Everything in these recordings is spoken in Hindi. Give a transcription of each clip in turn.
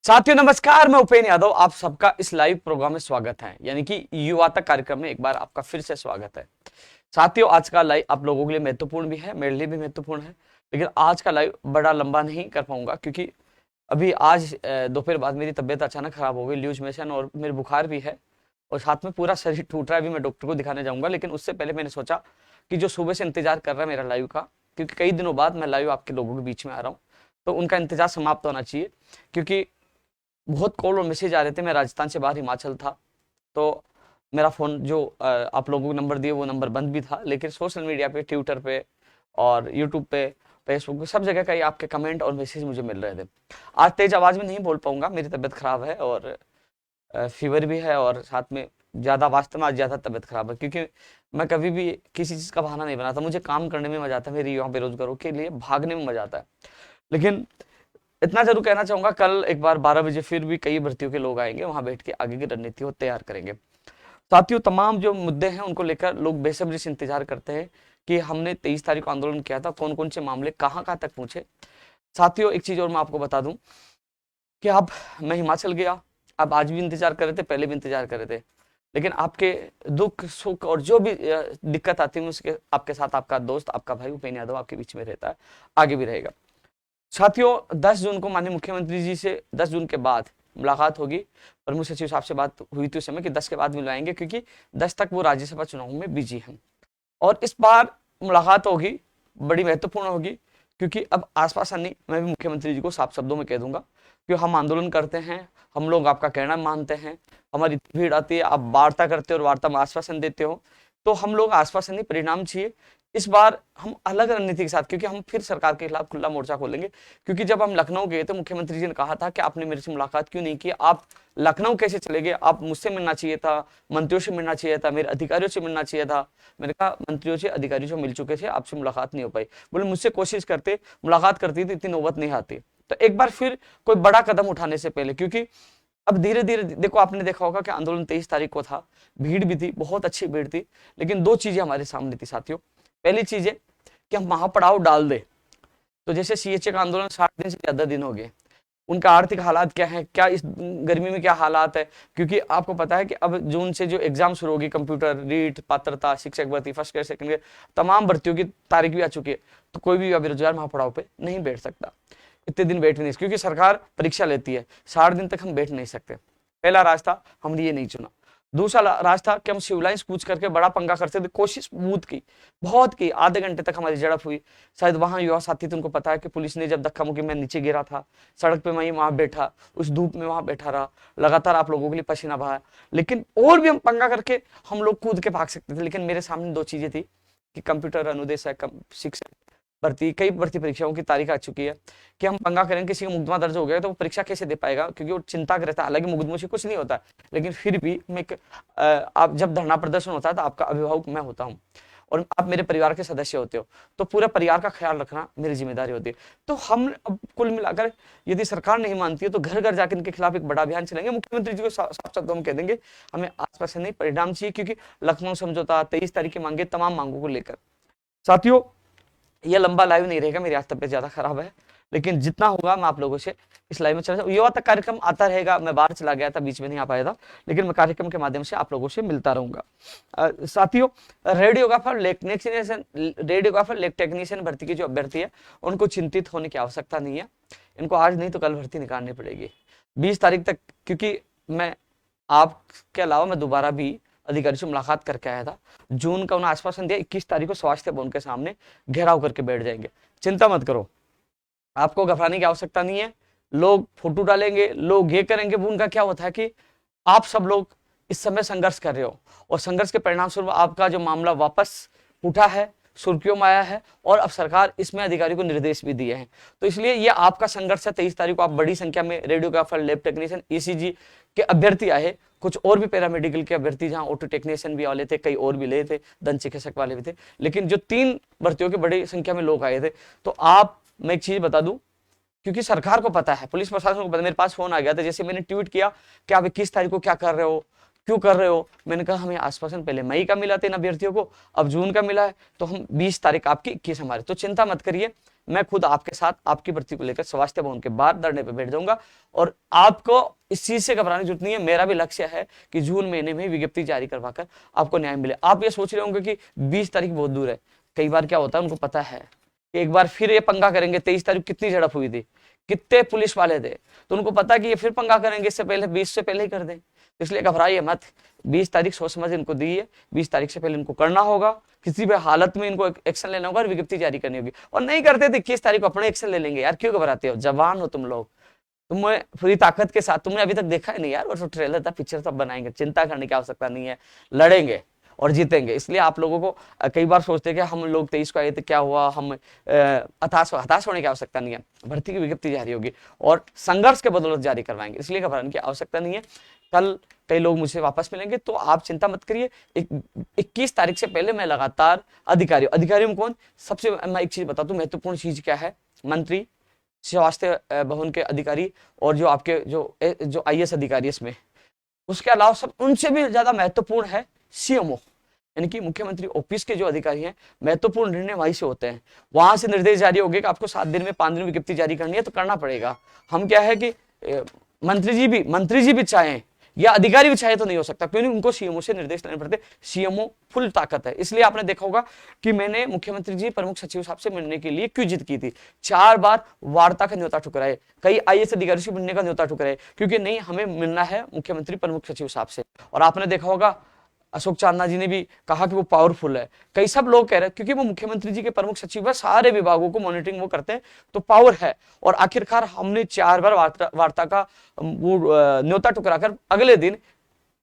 साथियों नमस्कार, मैं उपेंद्र यादव आप सबका इस लाइव प्रोग्राम में स्वागत है, यानी कि युवा तक कार्यक्रम में एक बार आपका फिर से स्वागत है। साथियों आज का लाइव आप लोगों के लिए महत्वपूर्ण भी है, मेरे लिए भी महत्वपूर्ण है, लेकिन आज का लाइव बड़ा लंबा नहीं कर पाऊंगा क्योंकि अभी आज दोपहर बाद मेरी तबियत अचानक खराब हो गई, लूज मोशन और मेरे बुखार भी है और साथ में पूरा शरीर टूट रहा है। अभी मैं डॉक्टर को दिखाने जाऊंगा, लेकिन उससे पहले मैंने सोचा कि जो सुबह से इंतजार कर रहा है मेरा लाइव का, क्योंकि कई दिनों बाद मैं लाइव आपके लोगों के बीच में आ रहा हूँ, तो उनका इंतजार समाप्त होना चाहिए। क्योंकि बहुत कॉल और मैसेज आ रहे थे, मैं राजस्थान से बाहर हिमाचल था, तो मेरा फ़ोन जो आप लोगों को नंबर दिए वो नंबर बंद भी था, लेकिन सोशल मीडिया पे, ट्विटर पे और यूट्यूब पे, फेसबुक पे, सब जगह का ही आपके कमेंट और मैसेज मुझे मिल रहे थे। आज तेज आवाज़ में नहीं बोल पाऊंगा, मेरी तबीयत खराब है और फीवर भी है और साथ में ज़्यादा, वास्तव में आज ज़्यादा तबीयत खराब है क्योंकि मैं कभी भी किसी चीज़ का बहाना नहीं बनाता। मुझे काम करने में मजा आता है, मेरी युवा बेरोजगारों के लिए भागने में मजा आता है। लेकिन इतना जरूर कहना चाहूंगा, कल एक बार 12 बजे फिर भी कई भर्तियों के लोग आएंगे, वहां बैठ के आगे की रणनीति को तैयार करेंगे। साथियों तमाम जो मुद्दे हैं उनको लेकर लोग बेसब्री से इंतजार करते हैं कि हमने 23 तारीख को आंदोलन किया था, कौन कौन से मामले कहाँ कहाँ तक पहुंचे। साथियों एक चीज और मैं आपको बता दूं कि अब मैं हिमाचल गया, आप आज भी इंतजार कर रहे थे, पहले भी इंतजार कर रहे थे, लेकिन आपके दुख सुख और जो भी दिक्कत आती है उसके आपके साथ आपका दोस्त, आपका भाई उपेंद्र यादव आपके बीच में रहता है, आगे भी रहेगा। साथियों 10 जून को माननीय मुख्यमंत्री जी से 10 जून के बाद मुलाकात होगी। प्रमुख सचिव साहब से बात हुई थी उस समय कि 10 के बाद मिलवाएंगे, क्योंकि 10 तक वो राज्यसभा चुनाव में बिजी हैं और इस बार मुलाकात होगी, बड़ी महत्वपूर्ण होगी, क्योंकि अब आसपास नहीं, मैं भी मुख्यमंत्री जी को साफ शब्दों में कह दूंगा कि हम आंदोलन करते हैं, हम लोग आपका कहना मानते हैं, हमारी भीड़ आती है, आप वार्ता करते हो और वार्ता में आश्वासन देते हो, तो हम लोग आश्वासन नहीं, परिणाम चाहिए। इस बार हम अलग रणनीति के साथ, क्योंकि हम फिर सरकार के खिलाफ खुला मोर्चा खोलेंगे। क्योंकि जब हम लखनऊ गए तो मुख्यमंत्री जी ने कहा था कि आपने मेरे से मुलाकात क्यों नहीं की, आप लखनऊ कैसे चले गए, आप मुझसे मिलना चाहिए था, मंत्रियों से मिलना चाहिए था, मेरे अधिकारियों से मिलना चाहिए था। मैंने कहा मंत्रियों से अधिकारियों से मिल चुके थे, आपसे मुलाकात नहीं हो पाई। बोले मुझसे कोशिश करते, मुलाकात करती थी, इतनी नौबत नहीं आती। तो एक बार फिर कोई बड़ा कदम उठाने से पहले, क्योंकि अब धीरे धीरे देखो, आपने देखा होगा कि आंदोलन 23 तारीख को था, भीड़ भी थी, बहुत अच्छी भीड़ थी, लेकिन दो चीजें हमारे सामने थी साथियों। पहली चीज है कि हम महापड़ाव डाल दे, तो जैसे सीएचए का आंदोलन 60 दिन से ज्यादा दिन हो गए, उनका आर्थिक हालात क्या है, क्या इस गर्मी में क्या हालात है, क्योंकि आपको पता है कि अब जून से जो एग्जाम शुरू होगी, कंप्यूटर, रीट, पात्रता, शिक्षक भर्ती, फर्स्ट ग्रेड, सेकंड ग्रेड, तमाम भर्तियों की तारीख भी आ चुकी है, तो कोई भी बेरोजगार महापड़ाव पे नहीं बैठ सकता, इतने दिन बैठ भी नहीं, क्योंकि सरकार परीक्षा लेती है, 60 दिन तक हम बैठ नहीं सकते। पहला रास्ता हमने ये नहीं चुना। दूसरा रास्ता कि हम सिविलाइंस कूच करके बड़ा पंगा करते थे, कोशिश बहुत की, बहुत की, आधे घंटे तक हमारी झड़प हुई। शायद वहां युवा साथी थे, उनको पता है कि पुलिस ने जब धक्का मुक्की, मैं नीचे गिरा था सड़क पे, मैं वहां बैठा, उस धूप में वहां बैठा रहा, लगातार आप लोगों के लिए पसीना बहाया, लेकिन और भी हम पंगा करके हम लोग कूद के भाग सकते थे। लेकिन मेरे सामने दो चीजें थी कि कंप्यूटर अनुदेशक, शिक्षक भर्ती, कई भर्ती परीक्षाओं की तारीख आ चुकी है, कि हम पंगा करेंगे, किसी का मुकदमा दर्ज हो गया तो वो परीक्षा कैसे दे पाएगा, क्योंकि वो चिंता करता है। हालांकि मुकदमों से कुछ नहीं होता, लेकिन फिर भी मैं आप जब धरना प्रदर्शन होता है तो आपका अभिभावक मैं होता हूँ और आप मेरे परिवार के सदस्य होते हो, तो पूरा परिवार का ख्याल रखना मेरी जिम्मेदारी होती है। तो हम अब कुल मिलाकर, यदि सरकार नहीं मानती है तो घर घर जाकर इनके खिलाफ एक बड़ा अभियान चलेंगे, मुख्यमंत्री जी को साफ शब्दों में कह देंगे हमें आसपास से नहीं, परिणाम चाहिए, क्योंकि लखनऊ समझौता, 23 तारीख की मांगे, तमाम मांगों को लेकर। साथियों ये लंबा लाइव नहीं रहेगा, मेरी आज तबियत ज्यादा खराब है, लेकिन जितना होगा मैं आप लोगों से इस लाइव में चला, युवा तक कार्यक्रम आता रहेगा। मैं बाहर चला गया था, बीच में नहीं आ पाया था, लेकिन मैं कार्यक्रम के माध्यम से आप लोगों से मिलता रहूंगा। साथियों रेडियोग्राफर लेक टेक्नीशियन भर्ती की जो अभ्यर्थी है, उनको चिंतित होने की आवश्यकता नहीं है, इनको आज नहीं तो कल भर्ती निकालनी पड़ेगी 20 तारीख तक, क्योंकि मैं आपके अलावा मैं दोबारा भी अधिकारी से मुलाकात करके आया था। जून का उन्हें आश्वासन दिया, 21 तारीख को स्वास्थ्य भवन के सामने घेराव करके बैठ जाएंगे। चिंता मत करो, आपको घबराने की आवश्यकता नहीं है। लोग फोटो डालेंगे, लोग ये करेंगे, वो उनका क्या होता है कि आप सब लोग इस समय संघर्ष कर रहे हो और संघर्ष के परिणाम स्वरूप आपका जो मामला वापस उठा है, सुर्खियों में आया है, और अब सरकार इसमें अधिकारी को निर्देश भी दिए हैं। तो इसलिए ये आपका संघर्ष है। 23 तारीख को आप बड़ी संख्या में रेडियोग्राफर, लैब टेक्नीशियन, ईसीजी के अभ्यर्थी आए, कुछ और भी पैरामेडिकल के अभ्यर्थी, जहां ऑटो टेक्नीशियन भी वाले थे, कई और भी ले थे, दंत चिकित्सक वाले भी थे, लेकिन जो 3 भर्तियों की बड़ी संख्या में लोग आए थे। तो आप, मैं एक चीज बता दूं, क्योंकि सरकार को पता है, पुलिस प्रशासन को पता है, मेरे पास फोन आ गया था, जैसे मैंने ट्वीट किया कि आप 21 तारीख को क्या कर रहे हो, क्यों कर रहे हो, मैंने कहा हमें आश्वासन पहले मई का मिला था इन अभ्यर्थियों को, अब जून का मिला है, तो हम 20 तारीख आपकी 21 हमारे, तो चिंता मत करिए, मैं खुद आपके साथ आपकी भर्ती को लेकर स्वास्थ्य भवन के बाहर धरने पे बैठ जाऊंगा। और आपको इस चीज से घबराने की जरूरत नहीं है। मेरा भी लक्ष्य है कि जून महीने में विज्ञप्ति जारी करवाकर आपको न्याय मिले। आप ये सोच रहे होंगे कि 20 तारीख बहुत दूर है। कई बार क्या होता है, उनको पता है कि एक बार फिर ये पंगा करेंगे। 23 तारीख कितनी झड़प हुई थी, कितने पुलिस वाले थे, तो उनको पता कि ये फिर पंगा करेंगे, इससे पहले 20 से पहले ही कर दें। इसलिए घबराइए मत। 20 तारीख सोच समझ इनको दी है, 20 तारीख से पहले इनको करना होगा। किसी भी हालत में इनको एक्शन लेना होगा और विज्ञप्ति जारी करनी होगी। और नहीं करते तो 21 तारीख को अपने एक्शन ले लेंगे। यार क्यों घबराते हो, जवान हो तुम लोग, तुम्हें पूरी ताकत के साथ। तुमने अभी तक देखा है नहीं यार, वो तो ट्रेलर था, पिक्चर सब बनाएंगे, चिंता करने की आवश्यकता नहीं है, लड़ेंगे और जीतेंगे। इसलिए आप लोगों को कई बार सोचते हैं कि हम लोग 23 को आए थे, क्या हुआ, हम हताश होने की आवश्यकता नहीं है। भर्ती की विज्ञप्ति जारी होगी और संघर्ष के बदौलत जारी करवाएंगे, इसलिए घबराने की आवश्यकता नहीं है। कल कई लोग मुझसे वापस मिलेंगे, तो आप चिंता मत करिए। 21 तारीख से पहले मैं लगातार अधिकारियों में कौन सबसे, मैं एक चीज बताता हूँ, महत्वपूर्ण चीज क्या है, मंत्री, स्वास्थ्य भवन के अधिकारी और जो आपके जो IAS अधिकारी इसमें, उसके अलावा सब उनसे भी ज्यादा महत्वपूर्ण है CMO, यानी कि मुख्यमंत्री ऑफिस के जो अधिकारी हैं। महत्वपूर्ण निर्णय वहीं से होते हैं। वहां से निर्देश जारी हो गए कि आपको 7 दिन में 5 दिन में विज्ञप्ति जारी करनी है, तो करना पड़ेगा। हम क्या है कि मंत्री जी भी चाहें या अधिकारी भी चाहे तो नहीं हो सकता, क्योंकि उनको CMO से निर्देश लेने पड़ते। CMO फुल ताकत है। इसलिए आपने देखा होगा कि मैंने मुख्यमंत्री जी प्रमुख सचिव साहब से मिलने के लिए क्यों जिद की थी। 4 बार वार्ता का न्योता ठुकराए, कई IAS अधिकारी से मिलने का न्योता ठुकराए, क्योंकि नहीं, हमें मिलना है मुख्यमंत्री प्रमुख सचिव साहब से। और आपने देखा होगा अशोक चांदना जी ने भी कहा कि वो पावरफुल है। कई सब लोग कह रहे हैं क्योंकि वो मुख्यमंत्री जी के प्रमुख सचिव है, सारे विभागों को मॉनिटरिंग वो करते हैं, तो पावर है। और आखिरकार हमने 4 बार वार्ता का वो न्योता ठुकराकर अगले दिन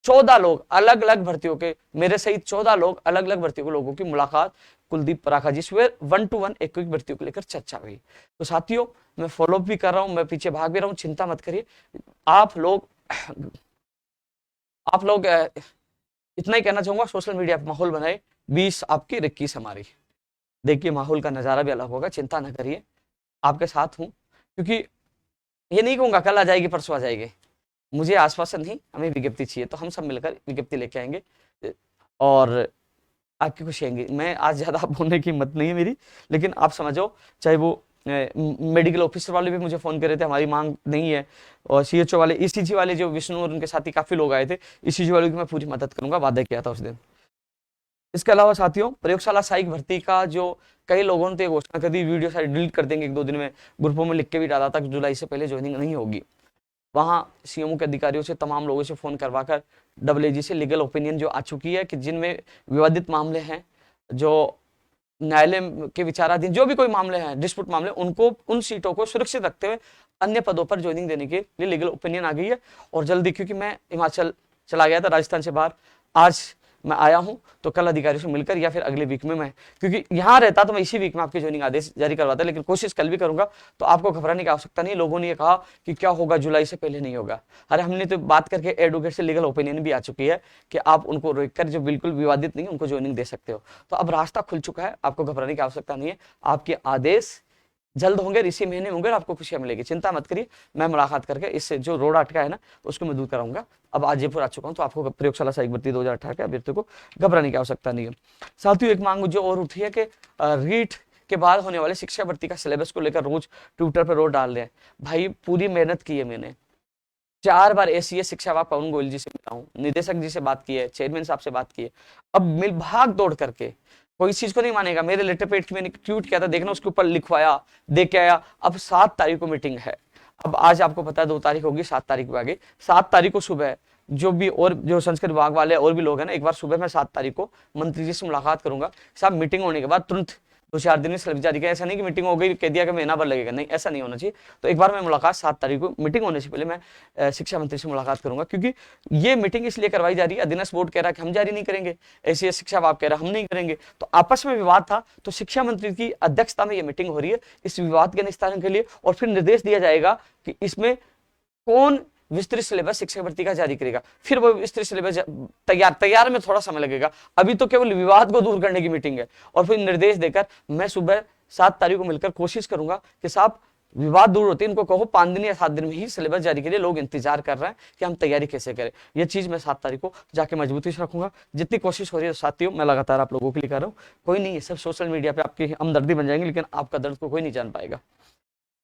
14 लोग अलग अलग भर्तियों के, मेरे सहित 14 लोग अलग अलग भर्तियों के लोगों की मुलाकात कुलदीप पराखा जी से 1-to-1 एक भर्तियों को लेकर चर्चा हुई। तो साथियों, मैं फॉलोअप भी कर रहा हूं, मैं पीछे भाग भी रहा हूं, चिंता मत करिए। आप लोग इतना ही कहना चाहूंगा, सोशल मीडिया पर माहौल बनाए, 20 आपकी 21 हमारी। देखिए माहौल का नजारा भी अलग होगा, चिंता न करिए, आपके साथ हूं। क्योंकि ये नहीं कहूंगा कल आ जाएगी परसों आ जाएगी, मुझे आश्वासन नहीं, हमें विज्ञप्ति चाहिए, तो हम सब मिलकर विज्ञप्ति लेके आएंगे और आपकी खुशी आएंगी। मैं आज ज्यादा बोलने की हिम्मत नहीं है मेरी, लेकिन आप समझो, चाहे वो मेडिकल ऑफिसर वाले भी मुझे फोन कर रहे थे, हमारी मांग नहीं है, और CHO वाले, ECG वाले जो विष्णु और उनके साथी काफी लोग आए थे, ECG वालों की मैं पूरी मदद करूंगा, वादा किया था उस दिन। इसके अलावा साथियों, प्रयोगशाला सहायक भर्ती का जो कई लोगों ने घोषणा कर दी, वीडियो सारी डिलीट कर देंगे 1-2 दिन में, ग्रुपों में लिख के भी डाला था कि जुलाई से पहले ज्वाइनिंग नहीं होगी। वहां CMO के अधिकारियों से, तमाम लोगों से फोन करवाकर AAG से लीगल ओपिनियन जो आ चुकी है कि जिनमें विवादित मामले हैं, जो न्यायालय के विचाराधीन जो भी कोई मामले हैं, डिस्प्यूट मामले, उनको उन सीटों को सुरक्षित रखते हुए अन्य पदों पर ज्वाइनिंग देने के लिए लीगल ओपिनियन आ गई है। और जल्दी, क्योंकि मैं हिमाचल चला गया था, राजस्थान से बाहर, आज मैं आया हूं, तो कल अधिकारियों से मिलकर या फिर अगले वीक में, मैं क्योंकि यहां रहता तो मैं इसी वीक में आपके ज्वाइनिंग आदेश जारी करवाता, लेकिन कोशिश कल भी करूंगा। तो आपको घबराने की आवश्यकता नहीं। लोगों ने ये कहा कि क्या होगा, जुलाई से पहले नहीं होगा। अरे हमने तो बात करके एडवोकेट से लीगल ओपिनियन भी आ चुकी है कि आप उनको रोककर, जो बिल्कुल विवादित नहीं, उनको ज्वाइनिंग दे सकते हो। तो अब रास्ता खुल चुका है, आपको घबराने की आवश्यकता नहीं है। आपके आदेश जल्द होंगे, इसी महीने होंगे, और आपको खुशियां मिलेगी, चिंता मत करिए। मैं मुलाकात करके इससे जो रोड अटका है ना, उसको मैं दूर कराऊंगा। अब आज जयपुर आ चुका हूं, तो आपको प्रयोगशाला सहायक भर्ती 2018 के अभ्यर्थियों को घबराने की आवश्यकता नहीं है। साथियों, एक मांग जो और उठी है कि रीट के बाद होने वाले शिक्षा भर्ती का सिलेबस को लेकर रोज ट्विटर पर रोज डाल रहे हैं। भाई पूरी मेहनत की है मैंने, 4 बार SES शिक्षा विभाग पवन गोयल जी से मिला हूँ, निदेशक जी से बात की है, चेयरमैन साहब से बात की है। अब मिल भाग दौड़ करके कोई चीज को नहीं मानेगा। मेरे लेटर पेज की मैंने ट्वीट किया था, देखना, उसके ऊपर लिखवाया, देख के आया। अब 7 तारीख को मीटिंग है। अब आज आपको पता है 2 तारीख होगी, 7 तारीख को आगे, 7 तारीख को सुबह जो भी और जो संस्कृत विभाग वाले और भी लोग हैं ना, एक बार सुबह मैं 7 तारीख को मंत्री जी से मुलाकात करूंगा। साहब मीटिंग होने के बाद तुरंत 2-4 दिन में स्लिप जारी किया। ऐसा नहीं कि मीटिंग हो गई कह दिया कि महीना भर लगेगा, नहीं, ऐसा नहीं होना चाहिए। तो एक बार मैं मुलाकात 7 तारीख को, मीटिंग होने से पहले मैं शिक्षा मंत्री से मुलाकात करूंगा, क्योंकि ये मीटिंग इसलिए करवाई जा रही है। अधीनस्थ बोर्ड कह रहा है कि हम जारी नहीं करेंगे, SES शिक्षा विभाग कह रहा है हम नहीं करेंगे, तो आपस में विवाद था। तो शिक्षा मंत्री की अध्यक्षता में ये मीटिंग हो रही है इस विवाद के निस्तारण के लिए, और फिर निर्देश दिया जाएगा कि इसमें कौन विस्तृत सिलेबस शिक्षक भर्ती का जारी करेगा। फिर वो विस्तृत सिलेबस तैयार में थोड़ा समय लगेगा। अभी तो केवल विवाद को दूर करने की मीटिंग है, और फिर निर्देश देकर मैं सुबह 7 तारीख को मिलकर कोशिश करूंगा कि साहब विवाद दूर होते हैं। इनको कहो 5 दिन या 7 दिन में ही सिलेबस जारी के लिए लोग इंतजार कर रहे हैं कि हम तैयारी कैसे करें। ये चीज मैं 7 तारीख को जाके मजबूती से रखूंगा। जितनी कोशिश हो रही है साथियों, मैं लगातार आप लोगों के लिए कर रहा हूँ। कोई नहीं, ये सब सोशल मीडिया पे आपकी हमदर्दी बन जाएंगे, लेकिन आपका दर्द को कोई नहीं जान पाएगा।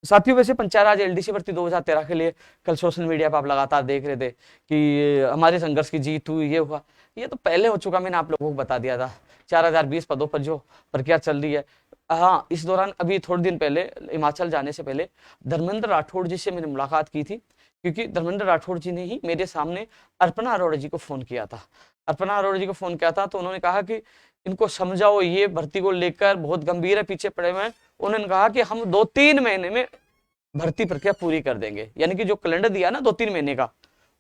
साथियों वैसे पंचायत राज एलडीसी भर्ती 2013 के लिए कल सोशल मीडिया पर आप लगातार देख रहे थे कि हमारे संघर्ष की जीत हुई, ये हुआ। ये तो पहले हो चुका, मैंने आप लोगों को बता दिया था। 4020 पदों पर जो प्रक्रिया चल रही है। हाँ, इस दौरान अभी थोड़े दिन पहले हिमाचल जाने से पहले धर्मेंद्र राठौड़ जी से मैंने मुलाकात की थी, क्योंकि धर्मेंद्र राठौड़ जी ने ही मेरे सामने अर्पणा अरोड़ा जी को फोन किया था। अर्पणा अरोड़ा जी को फोन किया था तो उन्होंने कहा कि इनको समझाओ, ये भर्ती को लेकर बहुत गंभीर है, पीछे पड़े हुए हैं। उन्होंने कहा कि हम 2-3 महीने में भर्ती प्रक्रिया पूरी कर देंगे, यानी कि जो कैलेंडर दिया ना 2-3 महीने का,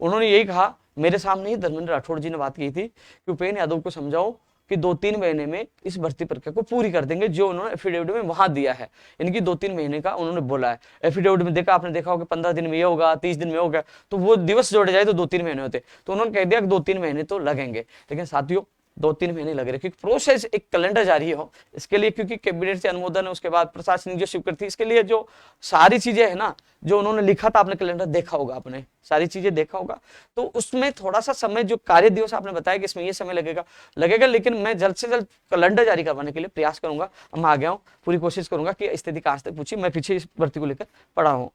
उन्होंने यही कहा। मेरे सामने ही धर्मेंद्र राठौड़ जी ने बात की थी कि उपेंद्र यादव को समझाओ कि 2-3 महीने में इस भर्ती प्रक्रिया को पूरी कर देंगे, जो उन्होंने एफिडेविट में वहां दिया है। यानी कि 2-3 महीने का उन्होंने बोला है। एफिडेविट में देखा, आपने देखा होगा 15 दिन में ये होगा, 30 दिन में होगा, तो वो दिवस जोड़े जाए तो 2-3 महीने होते। तो उन्होंने कह दिया कि 2-3 महीने तो लगेंगे। लेकिन साथियों 2-3 महीने लग रहे, क्योंकि प्रोसेस एक कैलेंडर जारी हो इसके लिए, क्योंकि कैबिनेट से अनुमोदन है, उसके बाद प्रशासनिक जो स्वीकृति, इसके लिए जो सारी चीजें है ना, जो उन्होंने लिखा था, आपने कैलेंडर देखा होगा, आपने सारी चीजें देखा होगा, तो उसमें थोड़ा सा समय, जो कार्य दिवस आपने बताया कि इसमें ये समय लगेगा, लेकिन मैं जल्द से जल्द कैलेंडर जारी करवाने के लिए प्रयास करूंगा। मैं आ गया हूँ, पूरी कोशिश करूंगा कि स्थिति कहां तक पूछी। मैं पीछे इस भर्ती को लेकर पढ़ा हूँ।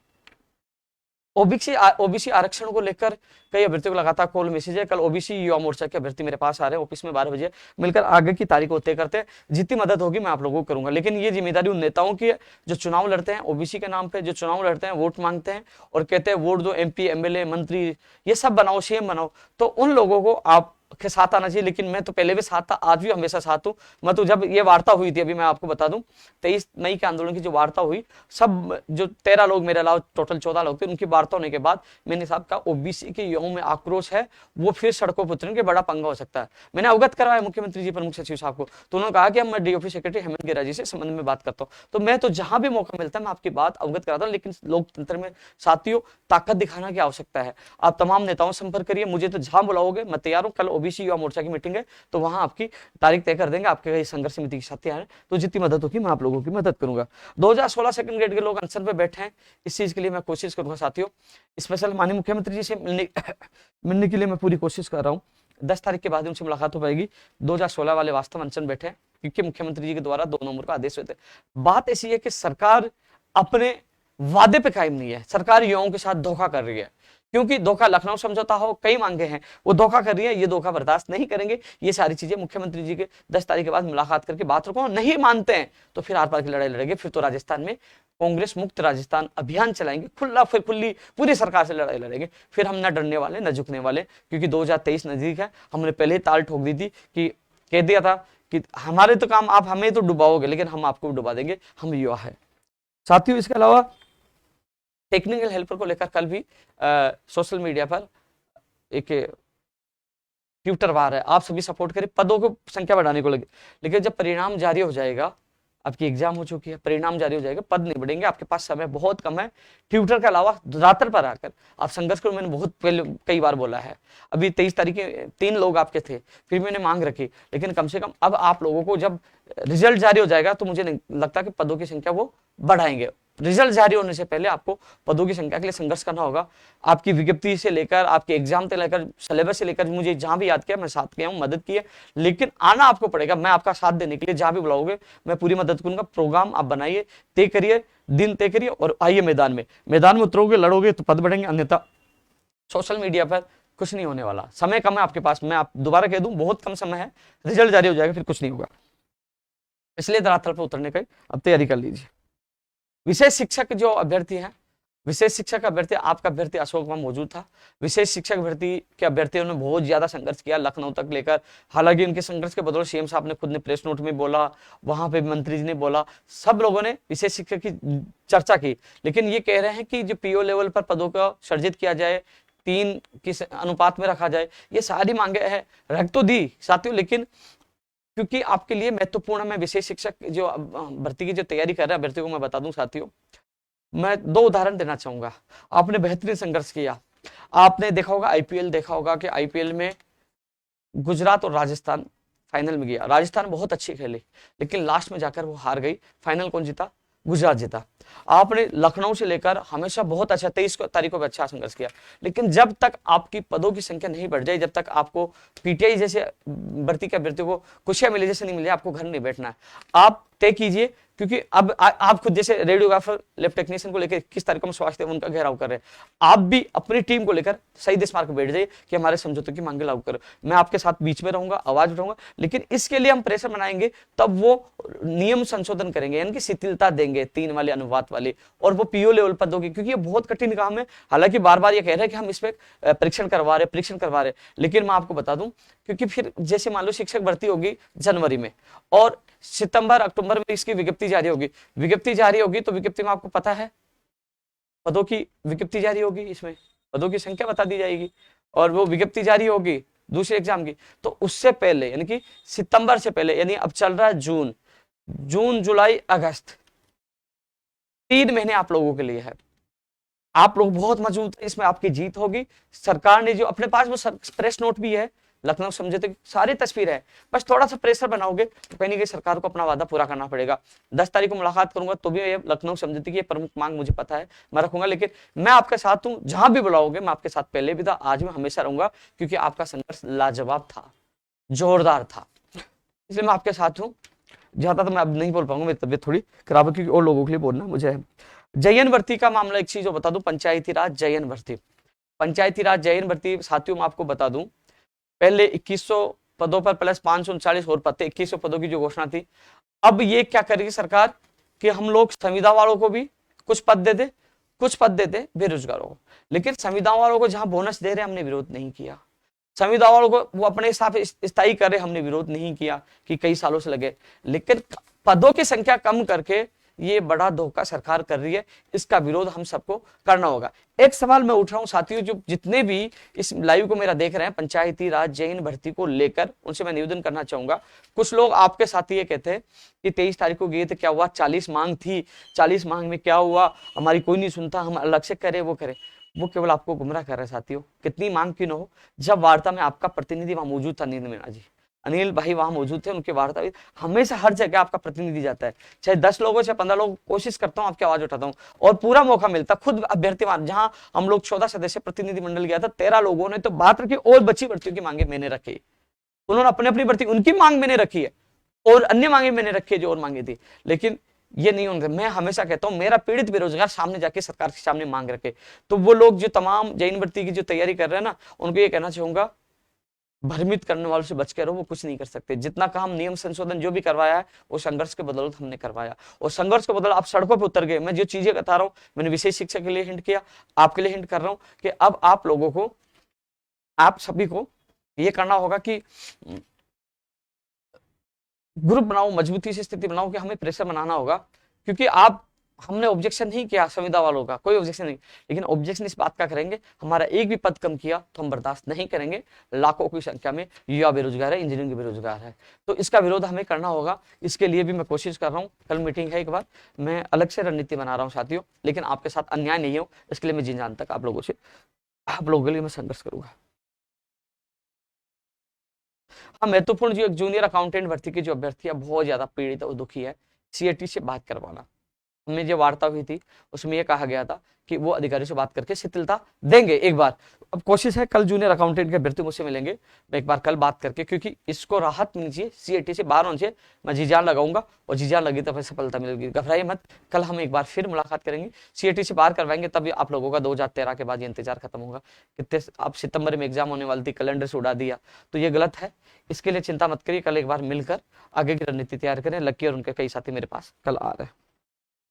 ओबीसी आरक्षण को लेकर कई अभ्यर्थियों को लगातार कॉल मैसेज है। कल ओबीसी युवा मोर्चा के अभ्यर्थी मेरे पास आ रहे हैं ऑफिस में 12 बजे, मिलकर आगे की तारीख को तय करते हैं। जितनी मदद होगी मैं आप लोगों को करूंगा, लेकिन ये जिम्मेदारी उन नेताओं की है जो चुनाव लड़ते हैं ओबीसी के नाम पे, जो चुनाव लड़ते हैं, वोट मांगते हैं और कहते हैं वोट दो, एमपी एमएलए मंत्री ये सब बनाओ, सीएम बनाओ। तो उन लोगों को आप के साथ आना चाहिए। लेकिन मैं तो पहले भी साथ था, आज भी हमेशा साथ हूं। मैं तो जब ये वार्ता हुई थी, अभी मैं आपको बता दूं, 23 मई के आंदोलन की जो वार्ता हुई, सब जो 13 लोग मेरे अलावा टोटल 14 लोग थे, उनकी वार्ता होने के बाद मैंने साहब कहा ओबीसी के युवाओं में आक्रोश है, वो फिर सड़कों पर उतरेंगे, बड़ा पंगा हो सकता है। मैंने अवगत करवाया मुख्यमंत्री जी, प्रमुख सचिव साहब को, तो उन्होंने कहा कि हम मैं डीओपी सेक्रेटरी हेमंत गिरा जी से संबंध में बात करता हूँ। तो मैं तो जहां भी मौका मिलता है मैं आपकी बात अवगत कराता हूँ, लेकिन लोकतंत्र में साथियों ताकत दिखाना की आवश्यकता है। आप तमाम नेताओं से संपर्क करिए, मुझे तो जहां बुलाओगे मैं तैयार हूं। कल ओबीसी युवा मोर्चा की मीटिंग है, तो वहां आपकी तारीख तय कर देंगे। आपके संघर्ष समिति के साथी आए तो जितनी मदद होगी मैं आप लोगों की मदद करूंगा। 2016 सेकंड ग्रेड के लोग अनशन पे बैठे हैं, इस चीज के लिए मैं कोशिश करूंगा साथियों। स्पेशल माननीय मुख्यमंत्री जी से मिलने के लिए मैं पूरी कोशिश कर रहा हूँ। 10 तारीख के बाद उनसे मुलाकात हो पाएगी। 2016 वाले वास्तव अनशन बैठे हैं, क्योंकि मुख्यमंत्री जी के द्वारा 2 नवंबर का आदेश हुए थे। बात ऐसी है कि सरकार अपने वादे पे कायम नहीं है, सरकार युवाओं के साथ धोखा कर रही है। क्योंकि धोखा लखनऊ समझौता हो, कई मांगे हैं, वो धोखा कर रही है, ये धोखा बर्दाश्त नहीं करेंगे। ये सारी चीजें मुख्यमंत्री जी के 10 तारीख के बाद मुलाकात करके बात रखो। नहीं मानते हैं तो फिर आर पार की लड़ाई लड़ेंगे। फिर तो राजस्थान में कांग्रेस मुक्त राजस्थान अभियान चलाएंगे, खुली पूरी सरकार से लड़ाई लड़ेंगे। फिर हम न डरने वाले न झुकने वाले, क्योंकि 2023 नजदीक है। हमने पहले ही ताल ठोक दी थी कि कह दिया था कि हमारे तो काम, आप हमें तो डुबाओगे लेकिन हम आपको डुबा देंगे, हम युवा है साथियों। इसके अलावा टेक्निकल हेल्पर को लेकर कल भी सोशल मीडिया पर एक ट्विटर वार है, आप सभी सपोर्ट करें पदों को संख्या बढ़ाने को लगे। लेकिन जब परिणाम जारी हो जाएगा, आपकी एग्जाम हो चुकी है, परिणाम जारी हो जाएगा, पद नहीं बढ़ेंगे, आपके पास समय बहुत कम है। ट्विटर के अलावा रात्र पर आकर आप संघर्ष करो। मैंने बहुत पहले कई बार बोला है। अभी 23 तारीख के 3 लोग आपके थे, फिर मैंने मांग रखी, लेकिन कम से कम अब आप लोगों को जब रिजल्ट जारी हो जाएगा तो मुझे नहीं लगता कि पदों की संख्या वो बढ़ाएंगे। रिजल्ट जारी होने से पहले आपको पदों की संख्या के लिए संघर्ष करना होगा। आपकी विज्ञप्ति से लेकर, आपके एग्जाम से लेकर, सिलेबस से लेकर, मुझे जहां भी याद किया मैं साथ गया हूं, मदद की है। लेकिन आना आपको पड़ेगा, मैं आपका साथ देने के लिए जहां भी बुलाओगे मैं पूरी मदद करूंगा। प्रोग्राम आप बनाइए, तय करिए, दिन तय करिए और आइए मैदान में उतरोगे, लड़ोगे तो पद बढ़ेंगे, अन्यथा सोशल मीडिया पर कुछ नहीं होने वाला। समय कम है आपके पास, मैं आप दोबारा कह दूं बहुत कम समय है, रिजल्ट जारी हो जाएगा फिर कुछ नहीं होगा। इसलिए धरातल पर उतरने की अब तैयारी कर लीजिए। विशेष शिक्षक जो अभ्यर्थी हैं, विशेष शिक्षक अभ्यर्थी, आपका अभ्यर्थी अशोक वहां मौजूद था। विशेष शिक्षक भर्ती के अभ्यर्थियों ने बहुत ज्यादा संघर्ष किया लखनऊ तक लेकर। हालांकि उनके संघर्ष के बदौलत सीएम साहब ने खुद ने प्रेस नोट में बोला, वहां पे मंत्री जी ने बोला, सब लोगों ने विशेष शिक्षक की चर्चा की। लेकिन ये कह रहे हैं कि जो पीओ लेवल पर पदों का सर्जित किया जाए, 3 किस अनुपात में रखा जाए, ये सारी मांगे है रख तो दी साथियों। लेकिन क्योंकि आपके लिए महत्वपूर्ण, मैं विशेष शिक्षक जो भर्ती की जो तैयारी कर रहे हैं अभ्यर्थियों को मैं बता दूं साथियों, मैं 2 उदाहरण देना चाहूंगा। आपने बेहतरीन संघर्ष किया, आपने देखा होगा आईपीएल, देखा होगा कि आईपीएल में गुजरात और राजस्थान फाइनल में गया। राजस्थान बहुत अच्छी खेली, लेकिन लास्ट में जाकर वो हार गई। फाइनल कौन जीता? गुजरात जीता। आपने लखनऊ से लेकर हमेशा बहुत अच्छा 23 तारीख को भी अच्छा संघर्ष किया, लेकिन जब तक आपकी पदों की संख्या नहीं बढ़ जाए, जब तक आपको पीटीआई जैसे भर्ती के अभ्यर्थियों को खुशियां मिले जैसे नहीं मिले, आपको घर नहीं बैठना है। आप तय कीजिए, क्योंकि अब आप खुद जैसे रेडियोग्राफर लैब टेक्नीशियन को लेकर 21 तारीख को हम स्वास्थ्य उनका घेराव कर रहे हैं, आप भी अपनी टीम को लेकर सही देश मार्ग बैठ जाइए कि हमारे समझौतों की मांगे लागू करो। मैं आपके साथ बीच में रहूंगा, आवाज उठाऊंगा, लेकिन इसके लिए हम प्रेशर बनाएंगे, तब वो नियम संशोधन करेंगे, यानी कि शिथिलता देंगे 3 वाले अनुपात वाले, और वो पीओ लेवल पदों की, क्योंकि ये बहुत कठिन काम है। हालांकि बार बार ये कह रहे हैं कि हम इस पे परीक्षण करवा रहे, लेकिन मैं आपको बता दूं, क्योंकि फिर जैसे मान लो शिक्षक भर्ती होगी जनवरी में, और सितंबर अक्टूबर में इसकी विज्ञप्ति जारी होगी, तो विज्ञप्ति में आपको पता है पदों की विज्ञप्ति जारी होगी, इसमें पदों की संख्या बता दी जाएगी, और वो विज्ञप्ति जारी होगी दूसरे एग्जाम की, तो उससे पहले यानी कि सितंबर से पहले, यानी अब चल रहा है जून जुलाई अगस्त, 3 महीने आप लोगों के लिए है। आप लोग बहुत मजबूत है, इसमें आपकी जीत होगी। सरकार ने जो अपने पास वो प्रेस नोट भी है, लखनऊ समझौते की सारी तस्वीर है, बस थोड़ा सा प्रेशर बनाओगे तो कहीं ना कहीं सरकार को अपना वादा पूरा करना पड़ेगा। 10 तारीख को मुलाकात करूंगा तो भी ये लखनऊ समझौते की प्रमुख मांग मुझे पता है, मैं रखूंगा, लेकिन मैं आपके साथ हूं, जहां भी बुलाओगे मैं आपके साथ पहले भी था, आज मैं हमेशा रहूंगा, क्योंकि आपका संघर्ष लाजवाब था, जोरदार था, इसलिए मैं आपके साथ हूं। ज्यादा तो मैं अब नहीं बोल पाऊंगा, मेरी तबियत थोड़ी खराब है, क्योंकि और लोगों के लिए बोलना मुझे है। जयन भर्ती का मामला एक चीज बता दूं, पंचायती राज जयन भर्ती साथियों मैं आपको बता दूं, पहले 2100 पदों पर प्लस 539 और पद थे, 2100 पदों की जो घोषणा थी। अब ये क्या करेगी सरकार कि हम लोग संविदा वालों को भी कुछ पद देते बेरोजगारों को, लेकिन संविदा वालों को जहां बोनस दे रहे हमने विरोध नहीं किया, संविदा वालों को वो अपने हिसाब से स्थायी कर रहे हमने विरोध नहीं किया कि कई सालों से लगे, लेकिन पदों की संख्या कम करके ये बड़ा धोखा सरकार कर रही है, इसका विरोध हम सबको करना होगा। एक सवाल मैं उठ रहा हूं साथियों, जो जितने भी इस लाइव को मेरा देख रहे हैं पंचायती राज जैन भर्ती को लेकर, उनसे मैं निवेदन करना चाहूंगा। कुछ लोग आपके साथी ये कहते हैं कि 23 तारीख को गए थे, क्या हुआ, 40 मांग थी, 40 मांग में क्या हुआ, हमारी कोई नहीं सुनता, हम अलग से करें वो करें। वो केवल आपको गुमराह कर रहे हैं साथियों, कितनी मांग क्यों न हो, जब वार्ता में आपका प्रतिनिधि वहां मौजूद था, नील मीणा जी, अनिल भाई वहां मौजूद थे, उनके वार्ता हमेशा हर जगह आपका प्रतिनिधि जाता है, चाहे 10 लोगों चाहे 15 लोग, कोशिश करता हूं आपकी आवाज उठाता हूं, और पूरा मौका मिलता। खुद अभ्यर्थी जहां हम लोग 14 सदस्य प्रतिनिधि मंडल गया था, 13 लोगों ने तो बात रखी, और बची भर्तियों की मांगे मैंने रखी, उन्होंने अपनी अपनी भर्ती उनकी मांग मैंने रखी है, और अन्य मांगे मैंने रखी है जो और मांगी थी, लेकिन ये नहीं होंगे। मैं हमेशा कहता हूं मेरा पीड़ित बेरोजगार सामने जाके सरकार के सामने मांग रखे। तो वो लोग जो तमाम जैन भर्ती की जो तैयारी कर रहे हैं ना, उनको ये कहना चाहूंगा, भ्रमित करने वालों से बच के रहो, वो कुछ नहीं कर सकते। जितना काम नियम संशोधन जो भी करवाया है वो संघर्ष के बदौलत हमने करवाया, और संघर्ष के बदौलत आप सड़कों पर उतर गए। मैं जो चीजें बता रहा हूं, मैंने विशेष शिक्षा के लिए हिंट किया, आपके लिए हिंट कर रहा हूं कि अब आप लोगों को, आप सभी को ये करना होगा कि ग्रुप बनाओ, मजबूती से स्थिति बनाओ कि हमें प्रेशर बनाना होगा, क्योंकि आप, हमने ऑब्जेक्शन नहीं किया संविदा वालों का, कोई ऑब्जेक्शन नहीं, लेकिन ऑब्जेक्शन इस बात का करेंगे हमारा एक भी पद कम किया तो हम बर्दाश्त नहीं करेंगे। लाखों की संख्या में युवा बेरोजगार है, इंजीनियरिंग बेरोजगार है, तो इसका विरोध हमें करना होगा। इसके लिए भी मैं कोशिश कर रहा हूँ, कल मीटिंग है, एक बार मैं अलग से रणनीति बना रहा हूँ साथियों, लेकिन आपके साथ अन्याय नहीं हो, इसके लिए मैं जी जान तक आप लोगों के लिए मैं संघर्ष करूंगा। हाँ, महत्वपूर्ण जो एक जूनियर अकाउंटेंट भर्ती की जो अभ्यर्थी है बहुत ज्यादा पीड़ित और दुखी है, सीएटी से बात करवाना। हमें जो वार्ता हुई थी उसमें यह कहा गया था कि वो अधिकारी से बात करके शिथिलता देंगे एक बार। अब कोशिश है कल जूनियर अकाउंटेंट के अभ्यर्थी मुझसे मिलेंगे, मैं एक बार कल बात करके, क्योंकि इसको राहत मिलनी चाहिए, सीएटी से बाहर होने से मैं जी जान लगाऊंगा, और जी जान लगी तो फिर सफलता मिलेगी। घबराइए मत, कल हम एक बार फिर मुलाकात करेंगे, सीएटी से बाहर करवाएंगे, तभी आप लोगों का 2013 के बाद ये इंतजार खत्म होगा। कितने अब सितंबर में एग्जाम होने वाली थी, कैलेंडर से उड़ा दिया, तो ये गलत है, इसके लिए चिंता मत करिए। कल एक बार मिलकर आगे की रणनीति तैयार करें। लक्की और उनके कई साथी मेरे पास कल आ रहे हैं,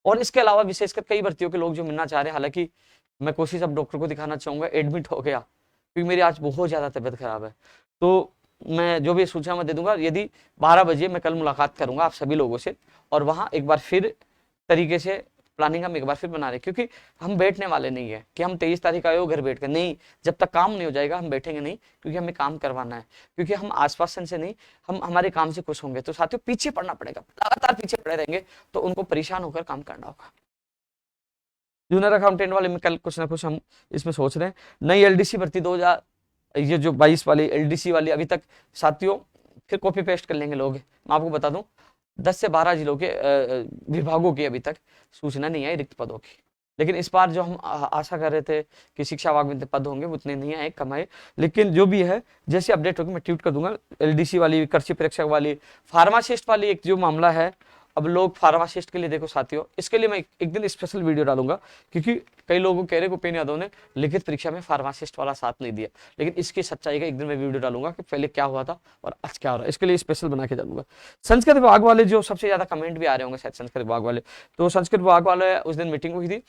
और इसके अलावा विशेषकर कई भर्तियों के लोग जो मिलना चाह रहे हैं। हालांकि मैं कोशिश अब डॉक्टर को दिखाना चाहूंगा, एडमिट हो गया क्योंकि मेरी आज बहुत ज्यादा तबीयत खराब है, तो मैं जो भी सूचना मैं दे दूंगा। यदि 12 बजे मैं कल मुलाकात करूंगा आप सभी लोगों से, और वहां एक बार फिर तरीके से प्लानिंग हम एक बार फिर बना रहे, क्योंकि हम बैठने वाले नहीं है कि हम 23 तारीख आए हो घर बैठ कर, नहीं, जब तक काम नहीं हो जाएगा हम बैठेंगे नहीं, क्योंकि हमें काम करवाना है, क्योंकि हम आश्वासन से नहीं, हम हमारे काम से खुश होंगे। तो साथियों पीछे पड़ना पड़ेगा, लगातार पीछे पड़े रहेंगे तो उनको परेशान होकर काम करना होगा। जूनियर अकाउंटेंट वाले में कल कुछ ना कुछ हम इसमें सोच रहे हैं। नई एलडीसी भर्ती 2000 ये जो 22 वाली एलडीसी वाली, अभी तक साथियों फिर कॉपी पेस्ट कर लेंगे लोग। मैं आपको बता दूं, 10 से 12 जिलों के विभागों की अभी तक सूचना नहीं आई रिक्त पदों की। लेकिन इस बार जो हम आशा कर रहे थे कि शिक्षा विभाग में पद होंगे वो उतने नहीं आए, कम आए। लेकिन जो भी है जैसे अपडेट होगी मैं ट्वीट कर दूंगा। एलडीसी वाली, कृषि परीक्षक वाली, फार्मासिस्ट वाली एक जो मामला है, अब लोग फार्मासिस्ट के लिए देखो साथियों, इसके लिए मैं एक दिन स्पेशल वीडियो डालूंगा, क्योंकि कई लोगों कह रहे भूपेन्द्र यादव ने लिखित परीक्षा में फार्मासिस्ट वाला साथ नहीं दिया। लेकिन इसकी सच्चाई का एक दिन मैं वीडियो डालूंगा कि पहले क्या हुआ था और आज क्या हो रहा है, इसके लिए स्पेशल बना के डालूंगा। संस्कृत विभाग वाले जो सबसे ज्यादा कमेंट भी आ रहे होंगे शायद संस्कृत विभाग वाले, तो संस्कृत विभाग वाले उस दिन मीटिंग हुई थी।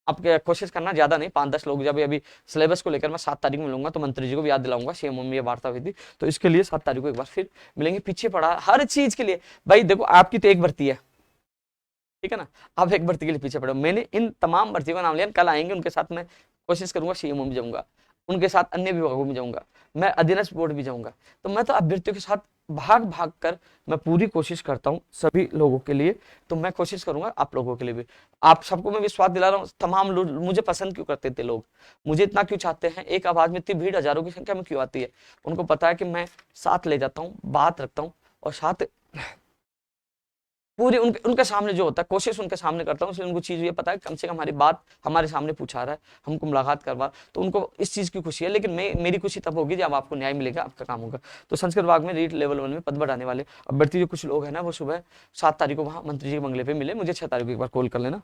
अब कोशिश करना ज्यादा नहीं, 5-10 लोग, जब अभी सिलेबस को लेकर मैं 7 तारीख में मिलूंगा तो मंत्री जी को भी याद दिलाऊंगा, सीएम में वार्ता हुई थी, तो इसके लिए 7 तारीख को एक बार फिर मिलेंगे। पीछे पड़ा हर चीज के लिए भाई, देखो आपकी तो एक भर्ती है, ठीक है ना, आप एक भर्ती के लिए पीछे पड़ो। मैंने इन तमाम भर्तियों का नाम लिया, कल आएंगे उनके साथ मैं कोशिश करूंगा, सीएमओ में जाऊंगा, उनके साथ अन्य विभागों में जाऊंगा, मैं अधीनस्थ बोर्ड भी जाऊंगा। तो मैं तो अभ्यर्थियों के साथ भाग भाग कर मैं पूरी कोशिश करता हूं सभी लोगों के लिए, तो मैं कोशिश करूंगा आप लोगों के लिए भी। आप सबको मैं विश्वास दिला रहा हूं, तमाम लोग मुझे पसंद क्यों करते थे, लोग मुझे इतना क्यों चाहते हैं, एक आवाज में इतनी भीड़ हजारों की संख्या में क्यों आती है, उनको पता है कि मैं साथ ले जाता हूँ, बात रखता हूँ, और साथ पूरी उनके सामने जो होता है कोशिश उनके सामने करता हूँ, इसलिए उनको चीज ये पता है कम से कम हमारी बात हमारे सामने पूछा रहा है, हमको मुलाकात करवा, तो उनको इस चीज की खुशी है। लेकिन मेरी खुशी तब होगी जब आपको न्याय मिलेगा, आपका काम होगा। तो संस्कृत विभाग में रीट लेवल 1 में पद बढ़ाने वाले अभ्यर्थी जो कुछ लोग हैं ना, वो सुबह 7 तारीख को वहाँ मंत्री जी के बंगले पे मिले, मुझे 6 तारीख को एक बार कॉल कर लेना।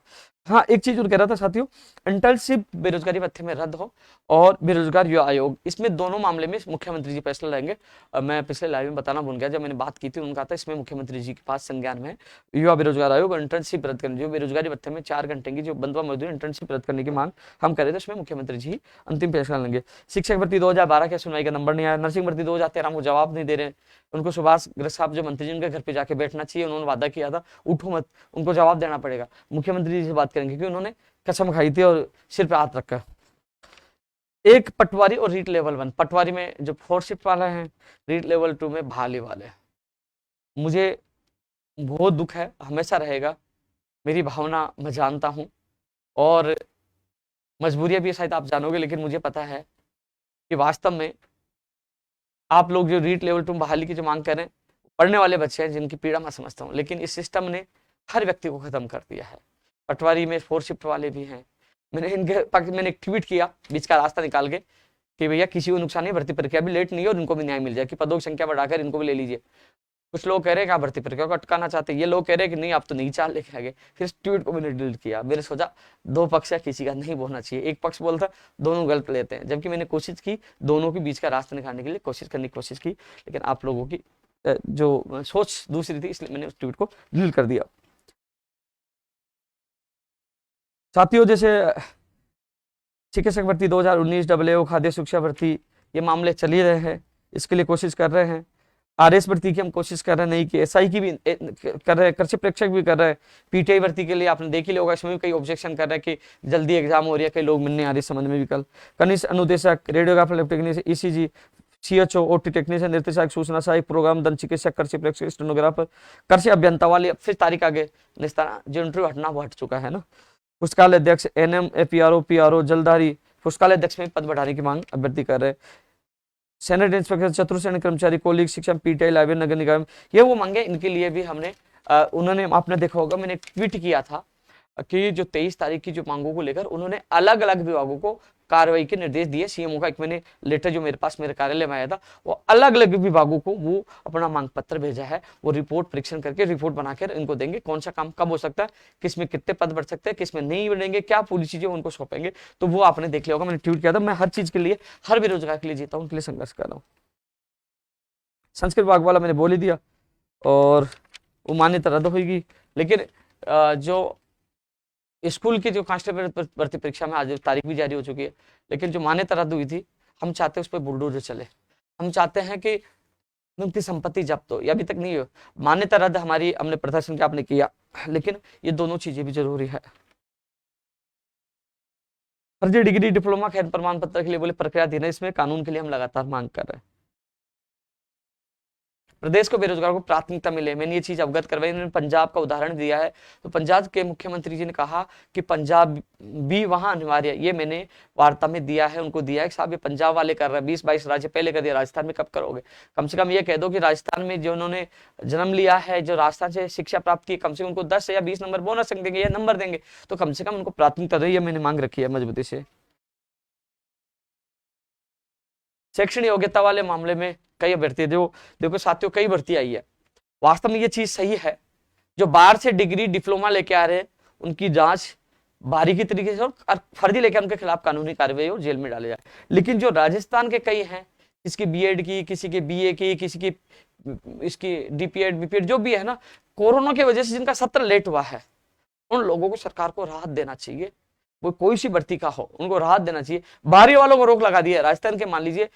हाँ, एक चीज और कह रहा था साथियों, इंटर्नशिप बेरोजगारी भत्ते में रद्द हो और बेरोजगार युवा आयोग, इसमें दोनों मामले में मुख्यमंत्री जी फैसला लेंगे। मैं पिछले लाइव में बताना भूल गया, जब मैंने बात की थी उन्होंने कहा था इसमें मुख्यमंत्री जी के पास संज्ञान में युवा बेरोजगार आयोग इंटर्नशिप रद्द करने, जो बेरोजगारी भत्ते में 4 घंटे की जो बंधुआ मजदूरी इंटर्नशिप रद्द करने की मांग हम कर रहे थे, उसमें मुख्यमंत्री जी अंतिम फैसला लेंगे। शिक्षक भर्ती 2012 के सुनवाई का नंबर नहीं आया, नर्सिंग भर्ती 2013 को जवाब नहीं दे रहे, उनको सुभाष ग्रस्त साहब जो मंत्री जी उनके घर पे जाके बैठना चाहिए, उन्होंने वादा किया था उठो मत, उनको जवाब देना पड़ेगा। मुख्यमंत्री जी से बात करेंगे क्योंकि उन्होंने कसम खाई थी और सिर पे हाथ रखा। एक पटवारी और रीट लेवल 1, पटवारी में जो 4 शिफ्ट वाला है, रीट लेवल 2 में भाले वाले। मुझे बहुत दुख है, हमेशा रहेगा, मेरी भावना मैं जानता हूं, और मजबूरियां भी शायद आप जानोगे, लेकिन मुझे पता है कि वास्तव में आप लोग जो रीट लेवल 2 बहाली की जो मांग कर रहे हैं, पढ़ने वाले बच्चे हैं जिनकी पीड़ा मैं समझता हूँ, लेकिन इस सिस्टम ने हर व्यक्ति को खत्म कर दिया है। पटवारी में 4 शिफ्ट वाले भी हैं, मैंने एक ट्वीट किया बीच का रास्ता निकाल के कि भैया किसी को नुकसान नहीं, भर्ती प्रक्रिया भी लेट नहीं है और इनको भी न्याय मिल जाए, कि पदों की संख्या बढ़ाकर इनको भी ले लीजिए। कुछ लोग कह रहे हैं कि आप भर्ती प्रक्रिया को अटकाना चाहते हैं, ये लोग कह रहे हैं कि नहीं आप तो नहीं चाल लेके आगे। फिर इस ट्वीट को मैंने डिलीट किया, मैंने सोचा दो पक्ष है, किसी का नहीं बोलना चाहिए, एक पक्ष बोलता दोनों गलत लेते हैं, जबकि मैंने कोशिश की दोनों के बीच का रास्ता निकालने के लिए कोशिश की, लेकिन आप लोगों की जो सोच दूसरी थी, इसलिए मैंने उस ट्वीट को डिलीट कर दिया। साथियों, जैसे चिकित्सक भर्ती 2019, डब्ल्यूओ, खाद्य सुरक्षा भर्ती, ये मामले चल ही रहे हैं, इसके लिए कोशिश कर रहे हैं। आरएस भर्ती की हम कोशिश कर रहे हैं, नहीं की एसआई की भी कर रहे हैं, कृषि प्रेक्षक भी कर रहे हैं। पीटीआई भर्ती के लिए आपने देख ही होगा, इसमें भी कई ऑब्जेक्शन कर रहे हैं कि जल्दी एग्जाम हो रही है, कई लोग मिलने आ रहे संबंध में भी। कल कनिष्ठ अनुदेशक, radiographer, lab technician, ECG, CHO, OT technician, निर्देशक, सूचना सहायक, प्रोग्राम दंत चिकित्सक, कृषि प्रेक्षक, स्टेनोग्राफर, कृषि अभियंता वाली फिर तारीख आगे निस्तारण, जो इंटरव्यू हटना वो हट चुका है ना। पुस्तकालय अध्यक्ष, एनएम, एपीआरओ, पीआरओ, जलधारी, पुस्तकालय अध्यक्ष में पद बढ़ाने की मांग अभ्यर्थी कर रहे हैं। सैनिटरी इंस्पेक्टर, चतुर्थ कर्मचारी, कोलिक शिक्षा, पीटीआई, लाइब्रेरी, नगर निगम, ये वो मांगे, इनके लिए भी हमने उन्होंने आपने देखा होगा मैंने ट्वीट किया था कि जो 23 तारीख की जो मांगों को लेकर उन्होंने अलग अलग विभागों को कार्रवाई के निर्देश दिए। सीएमओ का एक मैंने लेटर जो मेरे पास मेरे कार्यालय में आया था, वो अलग अलग विभागों को वो अपना मांग पत्र भेजा है, वो रिपोर्ट परीक्षण करके रिपोर्ट बनाकर इनको देंगे, कौन सा काम कब हो सकता है, किसमें कितने पद बढ़ सकते हैं, किसमें नहीं बढ़ेंगे, क्या पूरी चीजें उनको सौंपेंगे। तो वो आपने देख लिया होगा, मैंने ट्वीट किया था, मैं हर चीज के लिए, हर बेरोजगार के लिए जीता हूं, उनके लिए संघर्ष कर रहा हूँ। संस्कृत विभाग वाला मैंने बोल ही दिया, और वो मान्यता रद्द होगी। लेकिन जो स्कूल की जो कांस्टेबल भर्ती परीक्षा में आज तारीख भी जारी हो चुकी है, लेकिन जो मान्यता रद्द हुई थी, हम चाहते हैं उस पर बुलडोजर चले, हम चाहते हैं कि उनकी संपत्ति जब्त हो, या अभी तक नहीं हो। मान्यता रद्द हमारी, हमने प्रदर्शन किया, आपने किया, लेकिन ये दोनों चीजें भी जरूरी है। फर्जी डिग्री, डिप्लोमा, खैर प्रमाण पत्र के लिए बोले प्रक्रिया धीरे, इसमें कानून के लिए हम लगातार मांग कर रहे हैं। प्रदेश को बेरोजगारों को प्राथमिकता मिले, मैंने ये चीज अवगत करवाई। इन्होंने पंजाब का उदाहरण दिया है, तो पंजाब के मुख्यमंत्री जी ने कहा कि पंजाब भी वहां अनिवार्य, ये मैंने वार्ता में दिया है, उनको दिया है कि साहब ये पंजाब वाले कर रहे हैं, 20-22 राज्य पहले कर दिया, राजस्थान में कब करोगे? कम से कम ये कह दो कि राजस्थान में जो उन्होंने जन्म लिया है, जो राजस्थान से शिक्षा प्राप्त की, कम से कम उनको 10 या 20 नंबर बोनस देंगे या नंबर देंगे, तो कम से कम उनको प्राथमिकता दे, ये मैंने मांग रखी है मजबूती से। शैक्षणिक योग्यता वाले मामले में कई अभ्यर्थी, देखो साथियों, कई भर्ती आई है, वास्तव में ये चीज सही है, जो बाहर से डिग्री डिप्लोमा लेके आ रहे हैं उनकी जांच बारीकी तरीके से और फर्जी लेके उनके खिलाफ कानूनी कार्रवाई और जेल में डाले जाए। लेकिन जो राजस्थान के कई हैं, किसी की बीएड की, किसी की बीए की, किसी की इसकी डीपीएड बीपीएड जो भी है ना, कोरोना की वजह से जिनका सत्र लेट हुआ है, उन लोगों को सरकार को राहत देना चाहिए। वो कोई सी भर्ती का हो, उनको राहत देना चाहिए। बाहरी वालों को रोक लगा दी है। राजस्थान के मान लीजिए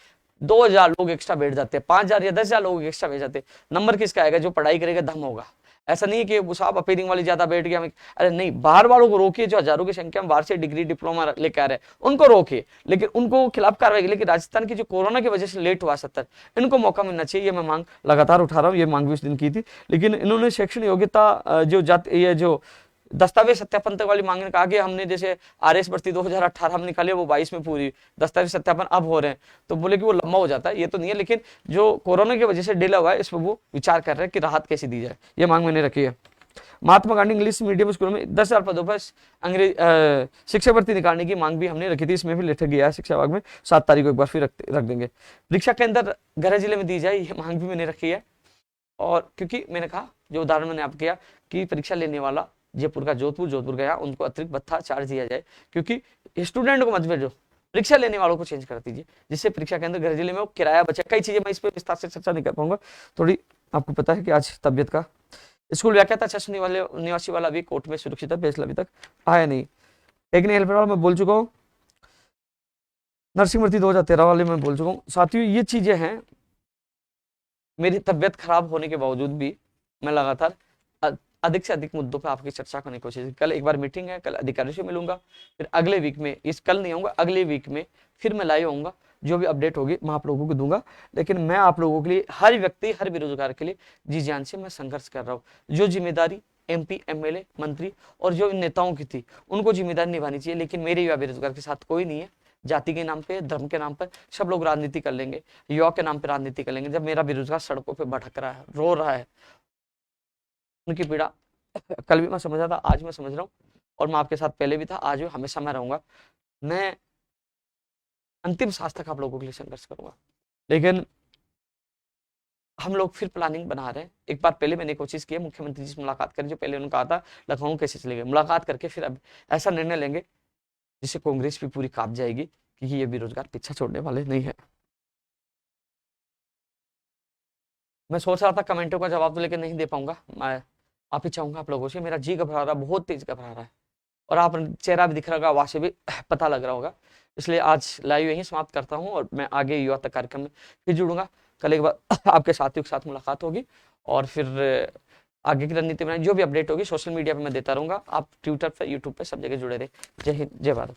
2000 लोग एक्स्ट्रा बैठ जाते हैं, 5000 या 10,000 लोग एक्स्ट्रा बैठ जाते, नंबर किसका आएगा? जो पढ़ाई करेगा दम होगा। ऐसा नहीं है कि साहब अपेयरिंग वाली ज्यादा बैठ गया, अरे नहीं, बाहर वालों को रोकिए, जो हजारों की संख्या में बाहर से डिग्री डिप्लोमा लेकर आ रहे हैं उनको रोकिए, लेकिन उनको खिलाफ कार्रवाई। लेकिन राजस्थान की जो कोरोना की वजह से लेट हुआ सत्तर, इनको मौका मिलना चाहिए। ये मैं मांग लगातार उठा रहा हूँ, ये मांग भी उस दिन की थी। लेकिन इन्होंने शैक्षणिक योग्यता जो दस्तावेज सत्यापन तक वाली मांगने का आगे हमने जैसे आरएस भर्ती 2018 हम निकाले, वो 22 में पूरी, दस्तावेज सत्यापन अब हो रहे हैं, तो बोले कि वो लंबा हो जाता है, ये तो नहीं है। लेकिन जो कोरोना की वजह से डिले हुआ है, इस पर वो विचार कर रहे हैं कि राहत कैसे दी जाए, ये मांग मैंने रखी है। महात्मा गांधी इंग्लिश मीडियम स्कूलों में 10,000 पदों पर अंग्रेज शिक्षक भर्ती निकालने की मांग भी हमने रखी थी, इसमें भी लेटर गया है शिक्षा विभाग में, 7 तारीख को एक बार फिर रख देंगे। परीक्षा केंद्र गृह जिले में दी जाए, ये मांग भी मैंने रखी है। और क्योंकि मैंने कहा, जो उदाहरण मैंने आपको किया कि परीक्षा लेने वाला जयपुर का जोधपुर गया, उनको अतिरिक्त भत्ता चार्ज दिया जाए, क्योंकि स्टूडेंट को मत भेजो, परीक्षा लेने वालों को चेंज कर दीजिए, जिससे परीक्षा केंद्र गृह जिले में वो किराया बचे। कई चीजें मैं इस पर विस्तार से चर्चा नहीं कर पाऊंगा, थोड़ी आपको पता है कि आज तबियत का। स्कूल व्याख्याता चश्मे वाले निवासी वाला भी कोर्ट में सुरक्षित है, फैसला अभी तक आया नहीं। एक नहीं हेल्पर वाला मैं बोल चुका हूँ, नर्सिंग भर्ती 2013 वाले मैं बोल चुका हूँ। साथियों, ये चीजें हैं, मेरी तबियत खराब होने के बावजूद भी मैं लगातार अधिक से अधिक मुद्दों पर आपकी चर्चा करने की कोशिश। कल एक बार मीटिंग है, कल अधिकारियों से मिलूंगा, फिर अगले वीक में, कल नहीं आऊंगा, अगले वीक में फिर मैं लाइव आऊंगा, जो भी अपडेट होगी मैं आप लोगों को दूंगा। लेकिन मैं आप लोगों के लिए, हर व्यक्ति, हर बेरोजगार के लिए जी जान से मैं संघर्ष कर रहा हूँ। जो जिम्मेदारी MP MLA मंत्री और जो नेताओं की थी, उनको जिम्मेदारी निभानी चाहिए, लेकिन मेरे युवा बेरोजगार के साथ कोई नहीं है। जाति के नाम पे, धर्म के नाम पर सब लोग राजनीति कर लेंगे, युवा के नाम पे राजनीति कर लेंगे। जब मेरा बेरोजगार सड़कों पे भटक रहा है, रो रहा है, उनकी पीड़ा कल भी मैं समझ रहा था, आज मैं समझ रहा हूँ, और मैं आपके साथ पहले भी था, आज भी, हमेशा मैं रहूंगा। मैं अंतिम सांस तक आप लोगों के लिए संघर्ष करूंगा। लेकिन हम लोग फिर प्लानिंग बना रहे हैं। एक बार पहले मैंने कोशिश की है, मुख्यमंत्री जी से मुलाकात करें, जो पहले उन्होंने कहा था लखनऊ कैसे चलेंगे, मुलाकात करके फिर अब ऐसा निर्णय लेंगे जिससे कांग्रेस भी पूरी कांप जाएगी, क्योंकि ये बेरोजगार पीछा छोड़ने वाले नहीं है। मैं सोच रहा था कमेंटों का जवाब तो लेकिन नहीं दे पाऊंगा, मैं आप ही चाहूंगा आप लोगों से, मेरा जी घबरा रहा, बहुत तेज घबरा रहा है, और आप चेहरा भी दिख रहा होगा, आवाज से भी पता लग रहा होगा। इसलिए आज लाइव यहीं समाप्त करता हूं, और मैं आगे युवा तक कार्यक्रम में फिर जुड़ूंगा। कल एक बार आपके साथियों के साथ मुलाकात होगी, और फिर आगे की रणनीति बनाई, जो भी अपडेट होगी सोशल मीडिया पे मैं देता रहूंगा। आप ट्विटर पे, यूट्यूब पे, सब जगह जुड़े रहे। जय हिंद, जय भारत।